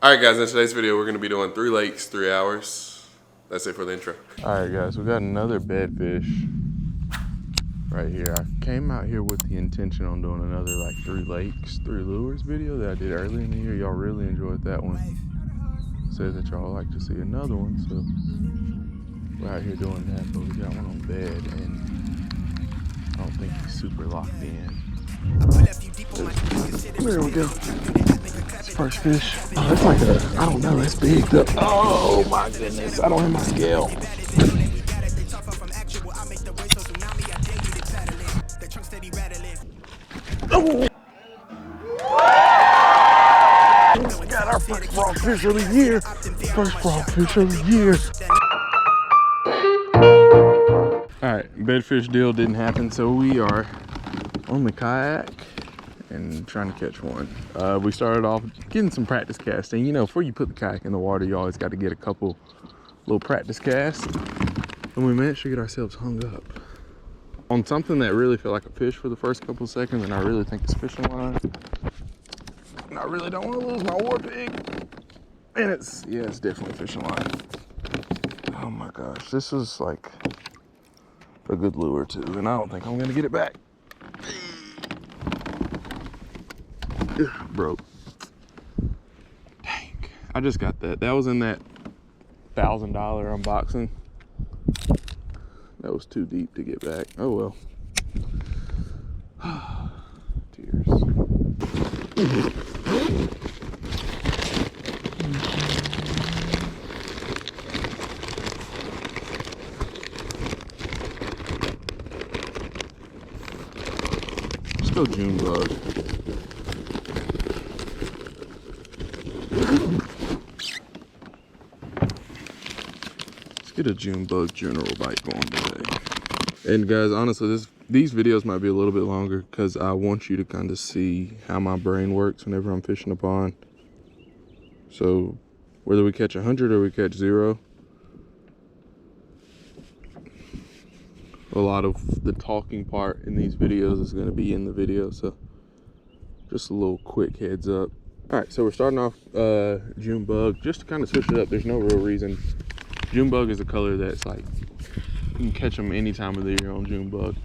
Alright guys, in today's video we're going to be doing 3 lakes, 3 hours. That's it for the intro. Alright guys, we got another bedfish right here. I came out here with the intention on doing another like 3 lakes, 3 lures video that I did early in the year. Y'all really enjoyed that one. Said that y'all like to see another one, so we're out here doing that, but we got one on bed and I don't think he's super locked in. There we go. First fish. Oh, that's like a, I don't know, that's big though. Oh my goodness, I don't have my scale. Oh! We got our first frog fish of the year. First frog fish of the year. All right, bedfish deal didn't happen, so we are on the kayak and trying to catch one. We started off getting some practice casting. You know, before you put the kayak in the water, you always got to get a couple little practice casts. And we managed to get ourselves hung up on something that really felt like a fish for the first couple of seconds, and I really think it's fishing line. And I really don't want to lose my war pig. And it's, yeah, it's definitely fishing line. Oh my gosh, this is like a good lure too, and I don't think I'm gonna get it back. Broke. Dang, I just got that. That was in that $1,000 unboxing. That was too deep to get back. Oh well. Tears. Let's go June bug. Get a June bug general bite going today. And guys, honestly, these videos might be a little bit longer because I want you to kind of see how my brain works whenever I'm fishing a pond. So whether we catch 100 or we catch 0, a lot of the talking part in these videos is going to be in the video, so just a little quick heads up. All right, so we're starting off June bug just to kind of switch it up. There's no real reason. June bug is a color that's like, you can catch them any time of the year on June bug.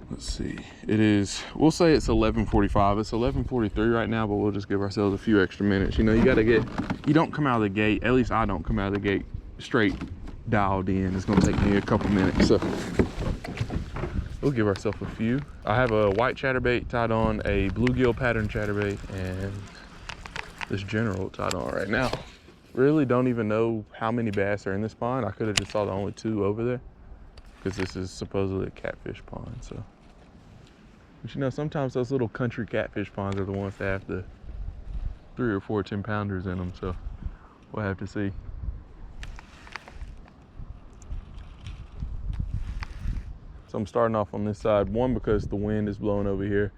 Let's see, it is, we'll say it's 11:45. It's 11:43 right now, but we'll just give ourselves a few extra minutes. You know, you don't come out of the gate, at least I don't come out of the gate straight dialed in. It's gonna take me a couple minutes, so we'll give ourselves a few. I have a white chatterbait tied on, a bluegill pattern chatterbait, and this general tied on right now. Really don't even know how many bass are in this pond. I could have just saw the only 2 over there because this is supposedly a catfish pond. So, but you know, sometimes those little country catfish ponds are the ones that have the 3 or 4 10-pounders in them. So we'll have to see. So I'm starting off on this side, one because the wind is blowing over here.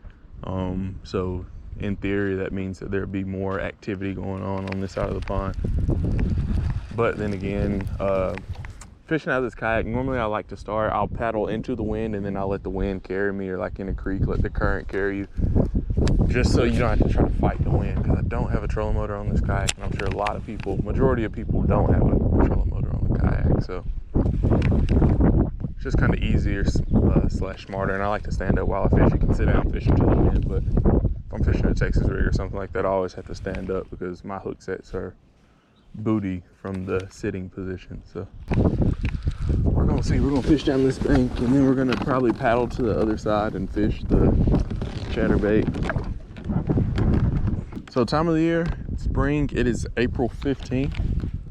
So in theory, that means that there'd be more activity going on this side of the pond. But then again, fishing out of this kayak, normally I like to start, I'll paddle into the wind and then I'll let the wind carry me, or like in a creek, let the current carry you, just so you don't have to try to fight the wind, because I don't have a trolling motor on this kayak, and I'm sure a lot of people, majority of people don't have a trolling motor on the kayak, so it's just kind of easier slash smarter. And I like to stand up while I fish. You can sit down fishing to the wind, but if I'm fishing a Texas rig or something like that, I always have to stand up because my hook sets are booty from the sitting position. So we're gonna see, we're gonna fish down this bank and then we're gonna probably paddle to the other side and fish the chatterbait. So time of the year, spring, it is April 15th,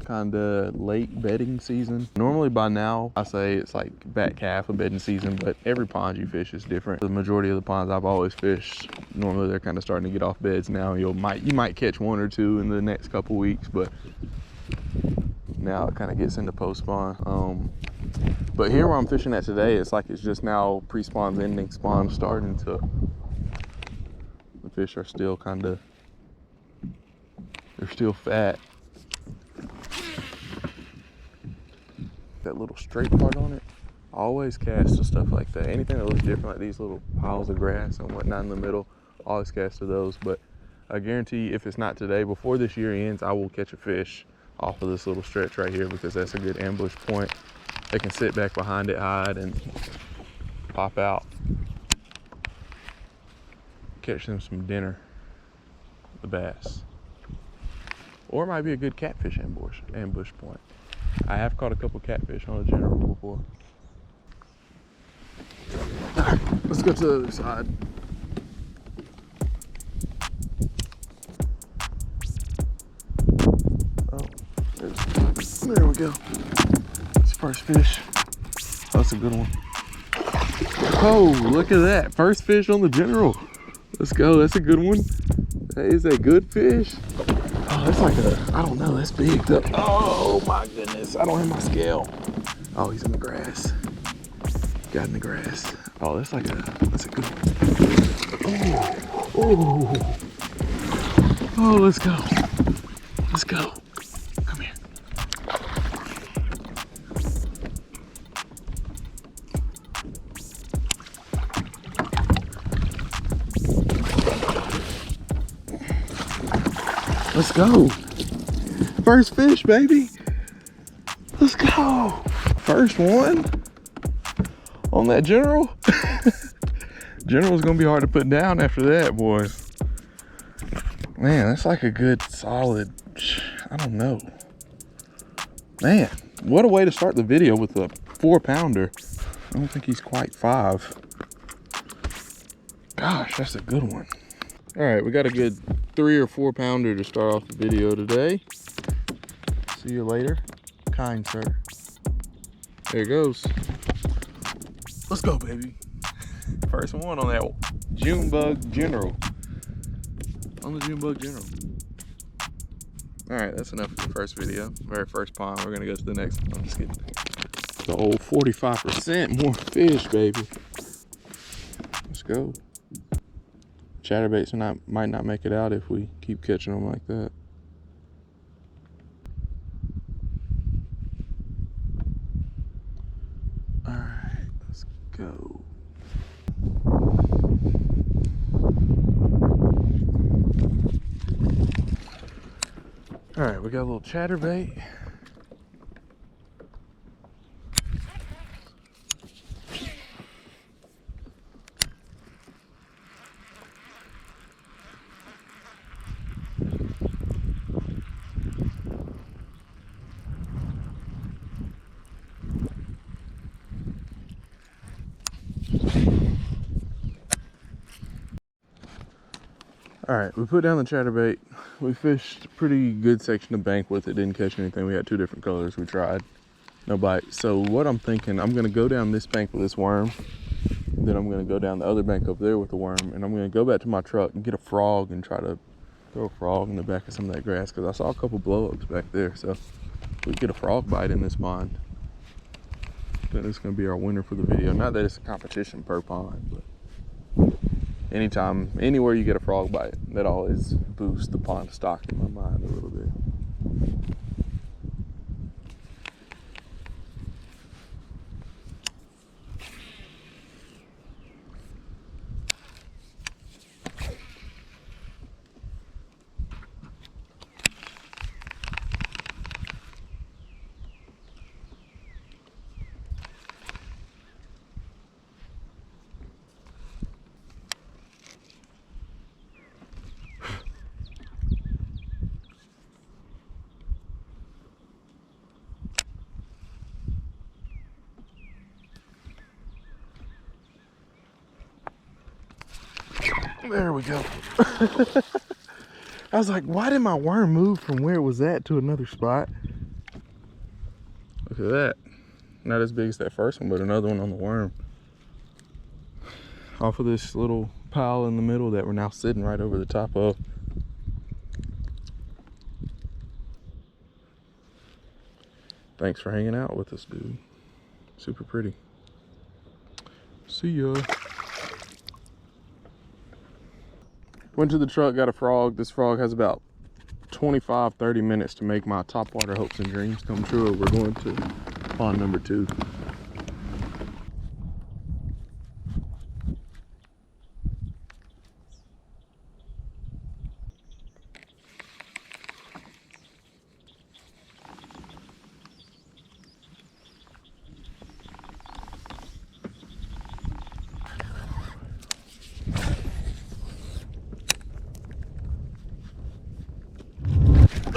kind of late bedding season. Normally by now I say it's like back half of bedding season, but every pond you fish is different. The majority of the ponds I've always fished, normally they're kind of starting to get off beds now. You might catch 1 or 2 in the next couple weeks, but now it kind of gets into post spawn. But here where I'm fishing at today, it's like it's just now pre-spawn's ending, spawn starting to, the fish are still kind of, they're still fat. That little straight part on it, I always cast to stuff like that. Anything that looks different, like these little piles of grass and whatnot in the middle, always cast to those. But I guarantee if it's not today, before this year ends, I will catch a fish off of this little stretch right here, because that's a good ambush point. They can sit back behind it, hide, and pop out. Catch them some dinner, the bass. Or it might be a good catfish ambush point. I have caught a couple catfish on a general before. All right, let's go to the other side. Oh, there we go. It's first fish. That's a good one. Oh, look at that. First fish on the general. Let's go. That's a good one. Hey, is that good fish? Oh, that's like a, I don't know, that's big though. Oh my goodness, I don't have my scale. Oh, he's in the grass. Got in the grass. Oh, that's a good one. Oh, oh, let's go. Let's go. Come here. Let's go. First fish, baby. Let's go. First one on that general. General's gonna be hard to put down after that, boys. Man, that's like a good solid, I don't know. Man, what a way to start the video with a 4-pounder. I don't think he's quite 5. Gosh, that's a good one. All right, we got a good 3 or 4 pounder to start off the video today. See you later, kind sir. There it goes. Let's go, baby. First one on that June bug general. On the June bug general. All right, that's enough for the first video. Very first pond. We're gonna go to the next one. I'm just kidding. The old 45% more fish, baby. Let's go. Chatterbaits might not make it out if we keep catching them like that. All right, let's go. All right, we got a little chatterbait. All right, we put down the chatterbait. We fished a pretty good section of bank with it. Didn't catch anything. We had 2 different colors. We tried. No bite. So what I'm thinking, I'm going to go down this bank with this worm. Then I'm going to go down the other bank over there with the worm. And I'm going to go back to my truck and get a frog and try to throw a frog in the back of some of that grass. Because I saw a couple blow-ups back there. So if we get a frog bite in this pond, then it's going to be our winner for the video. Not that it's a competition per pond, but anytime, anywhere you get a frog bite, that always boosts the pond stock in my mind a little bit. There we go. I was like, why did my worm move from where it was at to another spot? Look at that. Not as big as that first one, but another one on the worm. Off of this little pile in the middle that we're now sitting right over the top of. Thanks for hanging out with us, dude. Super pretty. See ya. Went to the truck, got a frog. This frog has about 25-30 minutes to make my topwater hopes and dreams come true. We're going to pond number 2.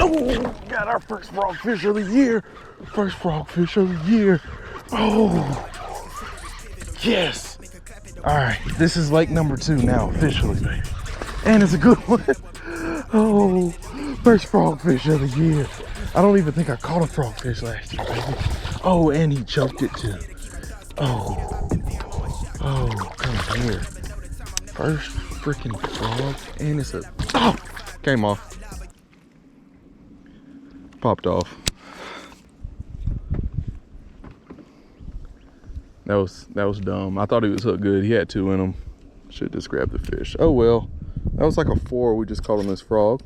Oh, got our first frogfish of the year. First frogfish of the year. Oh, yes. All right, this is lake number 2 now, officially, baby. And it's a good one. Oh, first frogfish of the year. I don't even think I caught a frogfish last year, baby. Oh, and he choked it too. Oh, come here. First freaking frog, and it's a, oh, came off. Popped off. That was dumb. I thought he was hooked good. He had 2 in him. Should just grab the fish. Oh well. That was like a 4. We just caught him this frog.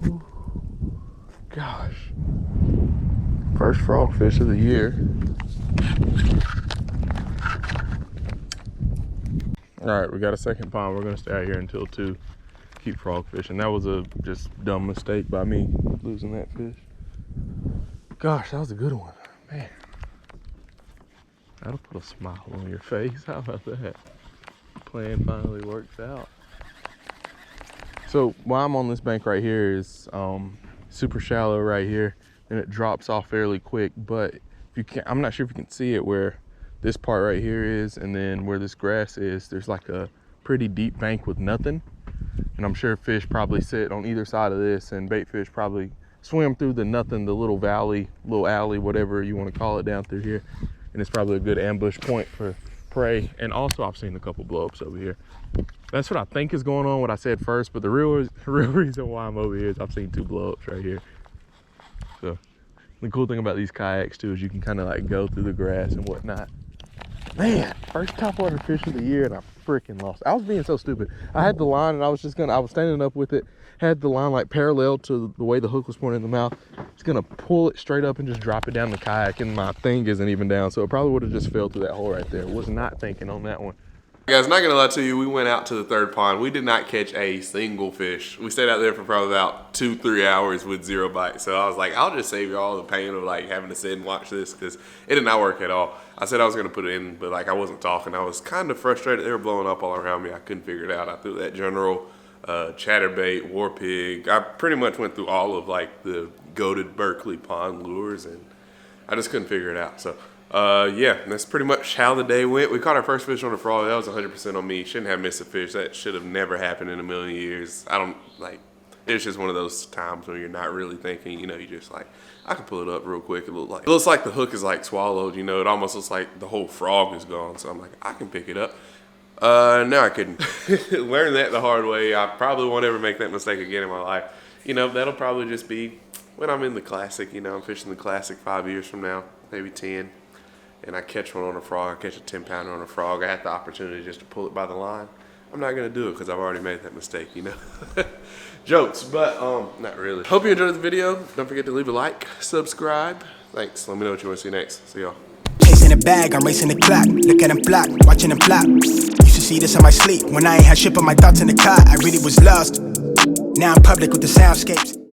Ooh. Gosh. First frogfish of the year. All right, we got a second pond. We're gonna stay out here until 2. Keep frog fishing. That was a just dumb mistake by me losing that fish. Gosh, that was a good one, man. That'll put a smile on your face. How about that? Plan finally works out. So why I'm on this bank right here is super shallow right here, and it drops off fairly quick. But if you can, I'm not sure if you can see it where this part right here is, and then where this grass is, there's like a pretty deep bank with nothing. And I'm sure fish probably sit on either side of this, and bait fish probably swim through the nothing, the little valley, little alley, whatever you want to call it, down through here. And it's probably a good ambush point for prey. And also I've seen a couple blow-ups over here. That's what I think is going on, what I said first, but the real reason why I'm over here is I've seen 2 blow-ups right here. So the cool thing about these kayaks too is you can kind of like go through the grass and whatnot. Man, first topwater fish of the year, and I freaking lost. I was being so stupid. I had the line, and I was standing up with it, had the line like parallel to the way the hook was pointing in the mouth. Just gonna pull it straight up and just drop it down the kayak, and my thing isn't even down, so it probably would have just fell through that hole right there. Was not thinking on that one. Guys, not gonna lie to you, we went out to the 3rd pond. We did not catch a single fish. We stayed out there for probably about 2-3 hours with 0 bites. So I was like, I'll just save you all the pain of like having to sit and watch this, because it did not work at all. I said I was gonna put it in, but like I wasn't talking. I was kind of frustrated. They were blowing up all around me. I couldn't figure it out. I threw that general chatterbait, war pig. I pretty much went through all of like the goated Berkeley pond lures, and I just couldn't figure it out. So yeah, that's pretty much how the day went. We caught our first fish on a frog. That was 100% on me. Shouldn't have missed a fish. That should have never happened in a million years. I don't like, it's just one of those times when you're not really thinking, you know, you just like, I can pull it up real quick. It looks like the hook is like swallowed, you know, it almost looks like the whole frog is gone. So I'm like, I can pick it up. No, I couldn't. Learn that the hard way. I probably won't ever make that mistake again in my life. You know, that'll probably just be when I'm in the classic, you know, I'm fishing the classic 5 years from now, maybe 10. And I catch one on a frog, I catch a 10-pounder on a frog, I had the opportunity just to pull it by the line. I'm not gonna do it because I've already made that mistake, you know. Jokes, but not really. Hope you enjoyed the video. Don't forget to leave a like, subscribe. Thanks. Let me know what you want to see next. See y'all. Chasing a bag, I'm racing the clock. Look at them block, watching them flop. Used to see this in my sleep when I ain't had shit but my thoughts in the car. I really was lost. Now I'm public with the soundscapes.